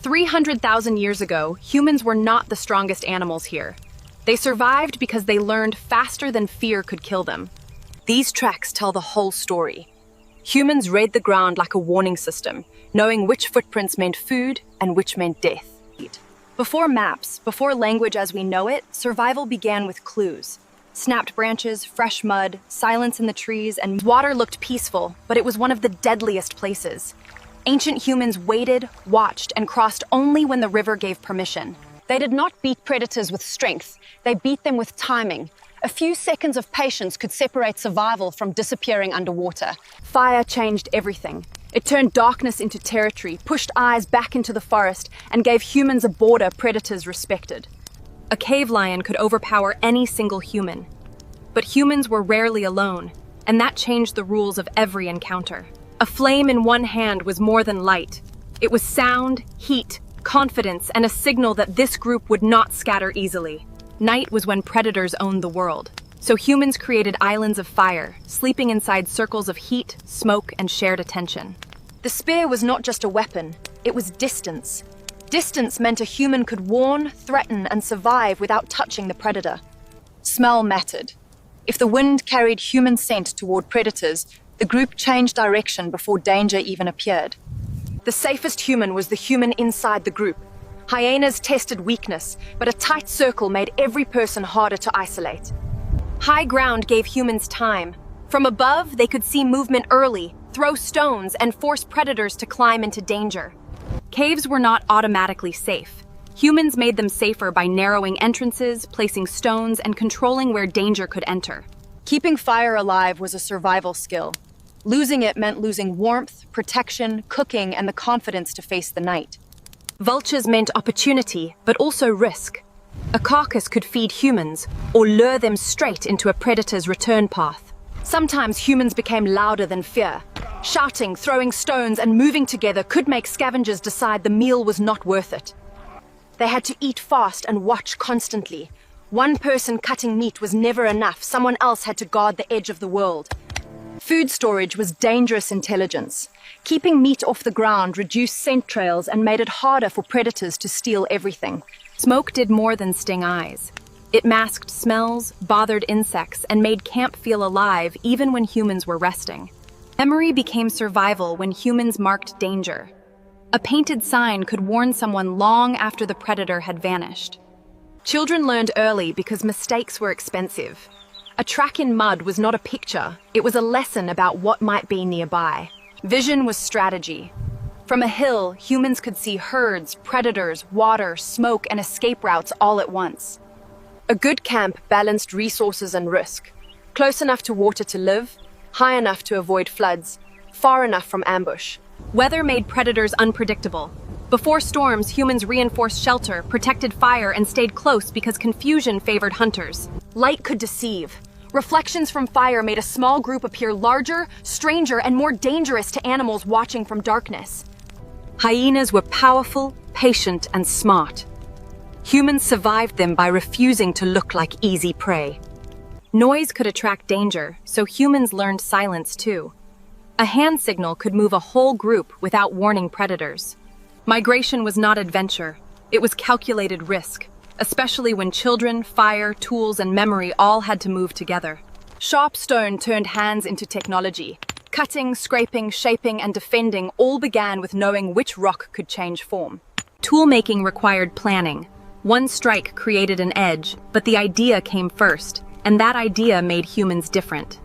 300,000 years ago, humans were not the strongest animals here. They survived because they learned faster than fear could kill them. These tracks tell the whole story. Humans read the ground like a warning system, knowing which footprints meant food and which meant death. Before maps, before language as we know it, survival began with clues. Snapped branches, fresh mud, silence in the trees, and water looked peaceful, but it was one of the deadliest places. Ancient humans waited, watched, and crossed only when the river gave permission. They did not beat predators with strength, they beat them with timing. A few seconds of patience could separate survival from disappearing underwater. Fire changed everything. It turned darkness into territory, pushed eyes back into the forest, and gave humans a border predators respected. A cave lion could overpower any single human. But humans were rarely alone, and that changed the rules of every encounter. A flame in one hand was more than light. It was sound, heat, confidence, and a signal that this group would not scatter easily. Night was when predators owned the world. So humans created islands of fire, sleeping inside circles of heat, smoke, and shared attention. The spear was not just a weapon, it was distance. Distance meant a human could warn, threaten, and survive without touching the predator. Smell mattered. If the wind carried human scent toward predators, the group changed direction before danger even appeared. The safest human was the human inside the group. Hyenas tested weakness, but a tight circle made every person harder to isolate. High ground gave humans time. From above, they could see movement early, throw stones, and force predators to climb into danger. Caves were not automatically safe. Humans made them safer by narrowing entrances, placing stones, and controlling where danger could enter. Keeping fire alive was a survival skill. Losing it meant losing warmth, protection, cooking, and the confidence to face the night. Vultures meant opportunity, but also risk. A carcass could feed humans, or lure them straight into a predator's return path. Sometimes humans became louder than fear. Shouting, throwing stones, and moving together could make scavengers decide the meal was not worth it. They had to eat fast and watch constantly. One person cutting meat was never enough. Someone else had to guard the edge of the world. Food storage was dangerous intelligence. Keeping meat off the ground reduced scent trails and made it harder for predators to steal everything. Smoke did more than sting eyes. It masked smells, bothered insects, and made camp feel alive even when humans were resting. Memory became survival when humans marked danger. A painted sign could warn someone long after the predator had vanished. Children learned early because mistakes were expensive. A track in mud was not a picture, it was a lesson about what might be nearby. Vision was strategy. From a hill, humans could see herds, predators, water, smoke, and escape routes all at once. A good camp balanced resources and risk. Close enough to water to live, high enough to avoid floods, far enough from ambush. Weather made predators unpredictable. Before storms, humans reinforced shelter, protected fire, and stayed close because confusion favored hunters. Light could deceive. Reflections from fire made a small group appear larger, stranger, and more dangerous to animals watching from darkness. Hyenas were powerful, patient, and smart. Humans survived them by refusing to look like easy prey. Noise could attract danger, so humans learned silence too. A hand signal could move a whole group without warning predators. Migration was not adventure, it was calculated risk, especially when children, fire, tools, and memory all had to move together. Sharp stone turned hands into technology. Cutting, scraping, shaping, and defending all began with knowing which rock could change form. Tool-making required planning. One strike created an edge, but the idea came first, and that idea made humans different.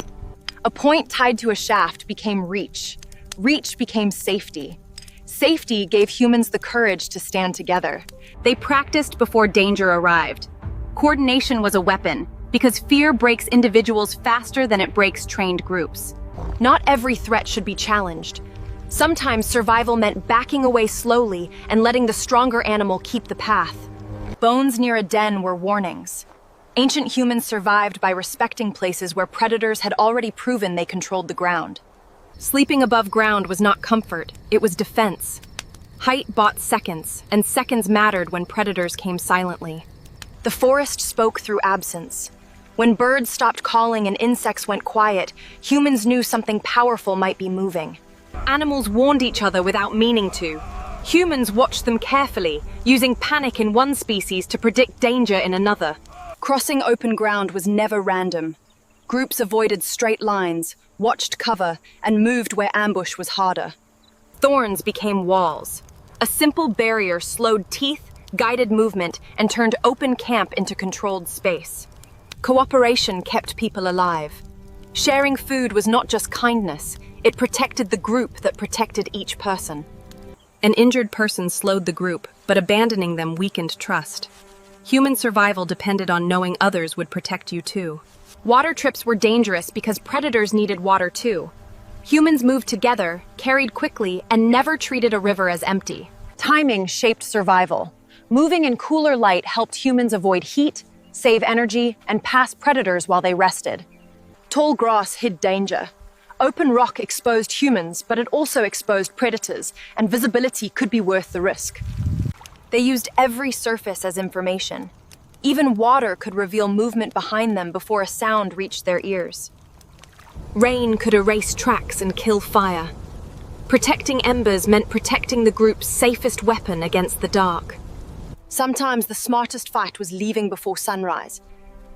A point tied to a shaft became reach. Reach became safety. Safety gave humans the courage to stand together. They practiced before danger arrived. Coordination was a weapon, because fear breaks individuals faster than it breaks trained groups. Not every threat should be challenged. Sometimes survival meant backing away slowly and letting the stronger animal keep the path. Bones near a den were warnings. Ancient humans survived by respecting places where predators had already proven they controlled the ground. Sleeping above ground was not comfort, it was defense. Height bought seconds, and seconds mattered when predators came silently. The forest spoke through absence. When birds stopped calling and insects went quiet, humans knew something powerful might be moving. Animals warned each other without meaning to. Humans watched them carefully, using panic in one species to predict danger in another. Crossing open ground was never random. Groups avoided straight lines, watched cover, and moved where ambush was harder. Thorns became walls. A simple barrier slowed teeth, guided movement, and turned open camp into controlled space. Cooperation kept people alive. Sharing food was not just kindness, it protected the group that protected each person. An injured person slowed the group, but abandoning them weakened trust. Human survival depended on knowing others would protect you too. Water trips were dangerous because predators needed water too. Humans moved together, carried quickly, and never treated a river as empty. Timing shaped survival. Moving in cooler light helped humans avoid heat, save energy, and pass predators while they rested. Tall grass hid danger. Open rock exposed humans, but it also exposed predators, and visibility could be worth the risk. They used every surface as information. Even water could reveal movement behind them before a sound reached their ears. Rain could erase tracks and kill fire. Protecting embers meant protecting the group's safest weapon against the dark. Sometimes the smartest fight was leaving before sunrise.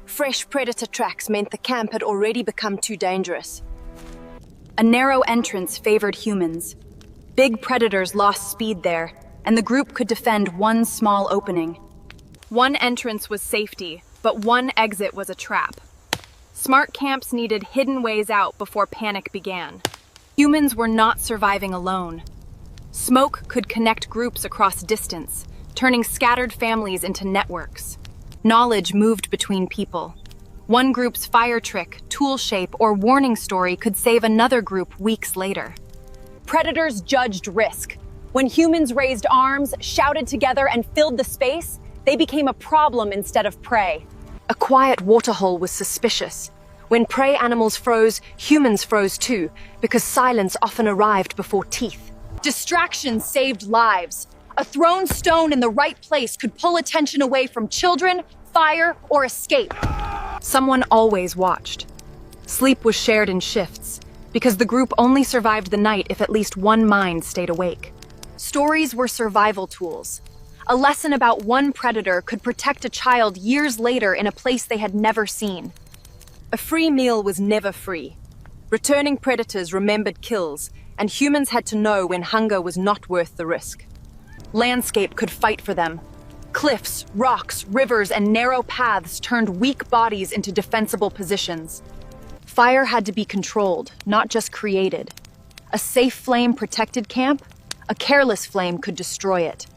Fresh predator tracks meant the camp had already become too dangerous. A narrow entrance favored humans. Big predators lost speed there, and the group could defend one small opening. One entrance was safety, but one exit was a trap. Smart camps needed hidden ways out before panic began. Humans were not surviving alone. Smoke could connect groups across distance, turning scattered families into networks. Knowledge moved between people. One group's fire trick, tool shape, or warning story could save another group weeks later. Predators judged risk. When humans raised arms, shouted together, and filled the space, they became a problem instead of prey. A quiet waterhole was suspicious. When prey animals froze, humans froze too, because silence often arrived before teeth. Distraction saved lives. A thrown stone in the right place could pull attention away from children, fire, or escape. Someone always watched. Sleep was shared in shifts, because the group only survived the night if at least one mind stayed awake. Stories were survival tools. A lesson about one predator could protect a child years later in a place they had never seen. A free meal was never free. Returning predators remembered kills, and humans had to know when hunger was not worth the risk. Landscape could fight for them. Cliffs, rocks, rivers, and narrow paths turned weak bodies into defensible positions. Fire had to be controlled, not just created. A safe flame protected camp. A careless flame could destroy it.